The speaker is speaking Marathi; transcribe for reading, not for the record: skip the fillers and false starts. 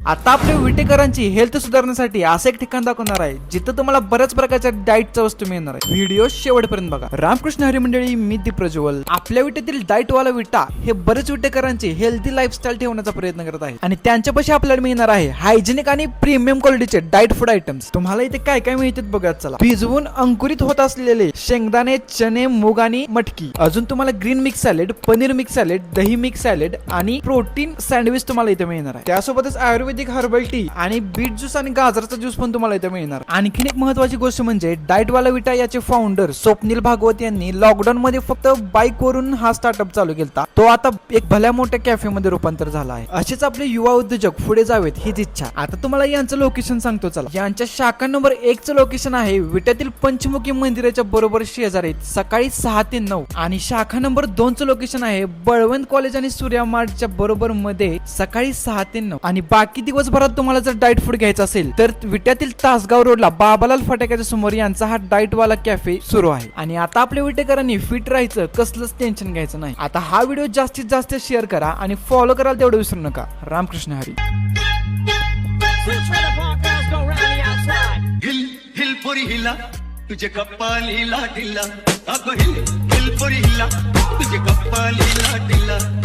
आता आपल्या विटेकरांची हेल्थ सुधारण्यासाठी असं एक ठिकाण दाखवणार आहे जिथं तुम्हाला बऱ्याच प्रकारच्या डाएटच्या वस्तू मिळणार आहे. व्हिडिओ शेवटपर्यंत बघा. रामकृष्ण हरी मंडळी, मी दीप प्रज्वल. आपल्या विटेतील डाएट वाला विटा हे बरेच विटेकरांची हेल्दी लाईफस्टाईल ठेवण्याचा प्रयत्न करत आहे आणि त्यांच्यापाशी आपल्याला मिळणार आहे हायजेनिक आणि प्रीमियम क्वालिटीचे डाएट फूड आयटम्स. तुम्हाला इथे काय काय मिळतात बघा. चला, भिजवून अंकुरित होत असलेले शेंगदाणे, चणे, मूग आणि मटकी. अजून तुम्हाला green mix salad, paneer mix salad, दही मिक्स सॅलेड आणि प्रोटीन सँडविच तुम्हाला इथे मिळणार आहे. त्यासोबतच आयुर्वेदिक हर्बल टी आणि बीट ज्यूस आणि गाजराचा ज्यूस पण तुम्हाला इथे मिळणार. आणखीन एक महत्वाची गोष्ट म्हणजे डाएट वाला विटा याचे फाउंडर स्वप्नील भागवत यांनी लॉकडाऊन मध्ये फक्त बाईक वरून हा स्टार्टअप चालू केला. तो आता एक भल्या मोठ्या कॅफे मध्ये रूपांतर झाला आहे. असेच आपले युवा उद्योजक पुढे जावेत हीच इच्छा. आता तुम्हाला यांचं लोकेशन सांगतो. चला, यांच्या शाखा नंबर 1 चं लोकेशन आहे विट्यातील पंचमुखी मंदिराच्या बरोबर शेजारी सकाळी 6 ते 9 आणि शाखा नंबर 2 चं लोकेशन आहे बळवंत कॉलेज आणि सूर्या मार्टच्या बरोबर मध्ये सकाळी 6 ते 9. आणि बाकी दिवसभरात तुम्हाला जर डाएट फूड घ्यायचं असेल तर विट्यातील तासगाव रोडला बाबालाल फटाक्याच्या समोर यांचा हा डाएट वाला कॅफे सुरू आहे. आणि आता आपल्या विटेकरांनी फिट राहायचं, कसलंच टेन्शन घ्यायचं नाही. आता हा व्हिडिओ जास्तीत जास्त शेअर करा आणि फॉलो करायला तेवढं विसरू नका. रामकृष्ण हरी. हिल हिल पोरी हिला तुझे कपालीला ढिला. अगं हिल हिल पोरी हिला तुझे कपालीला ढिला.